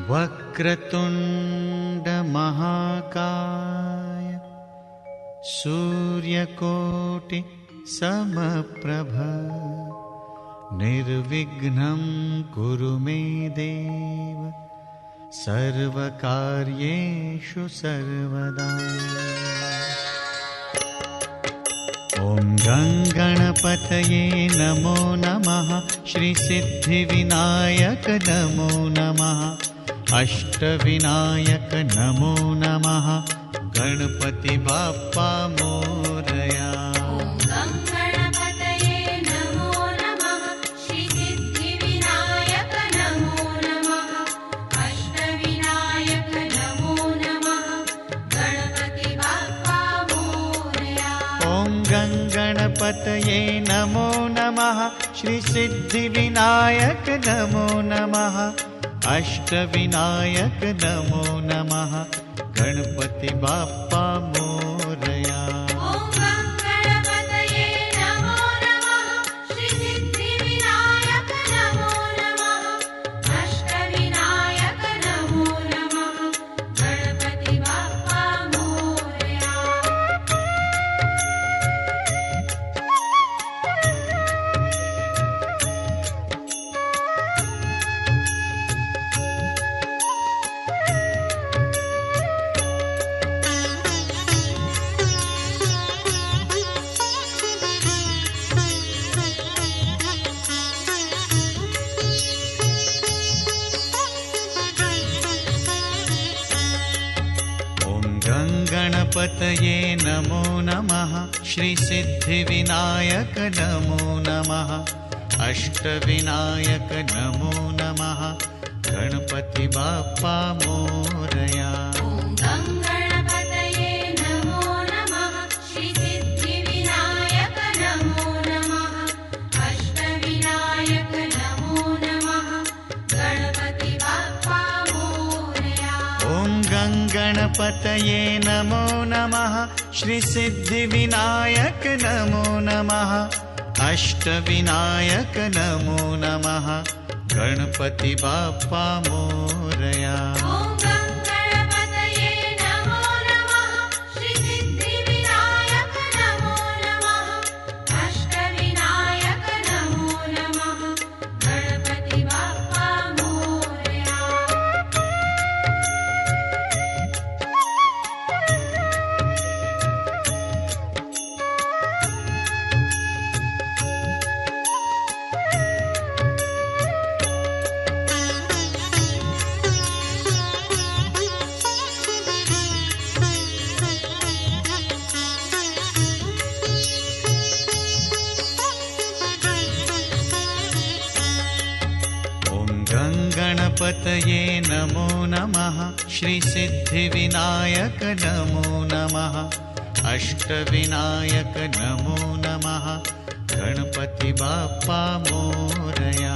वक्रतुंड महाकाय सूर्यकोटि समप्रभ निर्विघ्नं कुरु मे देव सर्वकार्येषु सर्वदा। ॐ गणपतये नमो नमः। श्री सिद्धिविनायक नमो नमः। अष्टविनायक नमो नमः। गणपति बाप्पा मोरया। गणपतये नमो नमः। श्री सिद्धिविनायक नमो नमः। अष्टविनायक नमो नमः। गणपति बाप्पा मोरया। गणपतये नमो नमः। श्री सिद्धिविनायक नमो नमः। अष्टविनायक नमो नमः। गणपति बाप्पा मोरया। गणपतये नमो नमः। श्री सिद्धिविनायक नमो नमः। अष्टविनायक नमो नमः। गणपति बाप्पा मोरया। गणपतये नमो नमः। श्री सिद्धिविनायक नमो नमः। अष्टविनायक नमो नमः। गणपति बाप्पा मोरया।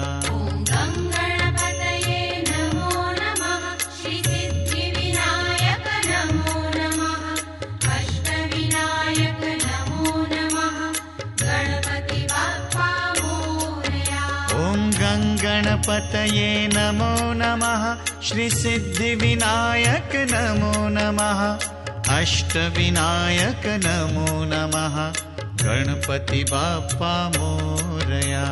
गणपतये नमो नमः। श्री सिद्धिविनायक नमो नमः। अष्टविनायक नमो नमः। गणपति बाप्पा मोरया।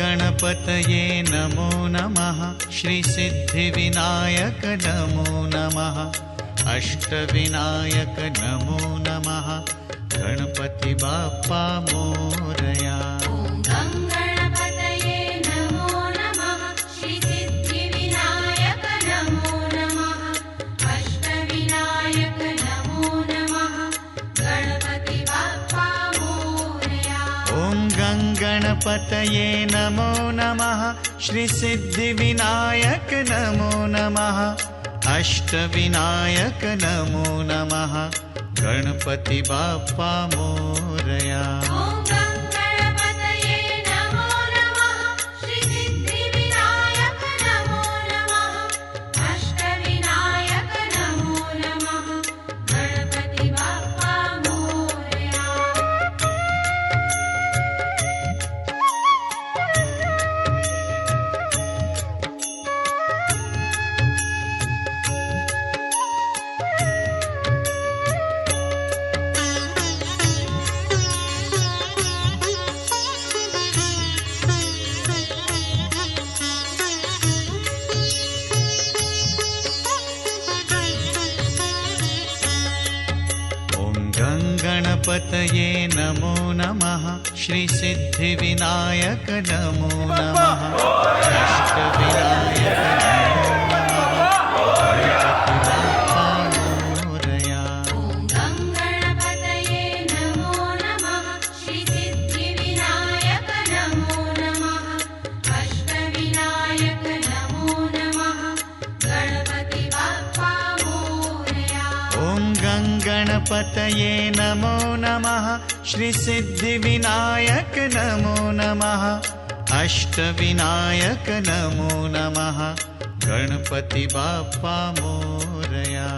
गणपतये नमो नमः। श्री सिद्धिविनायक नमो नमः। अष्टविनायक नमो नमः। गणपति बाप्पा मोरया। श्री सिद्धिविनायक नमो नमः। अष्टविनायक गणपतये नमो नमः श्रीसिद्धिविनायक नमो नमः अष्टविनायक नमो नमः गणपति बाप्पा मोरया। गणपतये नमो नमः श्रीसिद्धिविनायक नमो नमः अष्टविनायक गणपतये नमो नमः श्रीसिद्धिविनायक नमो नमः अष्टविनायक नमो नमः गणपति बाप्पा मोरया।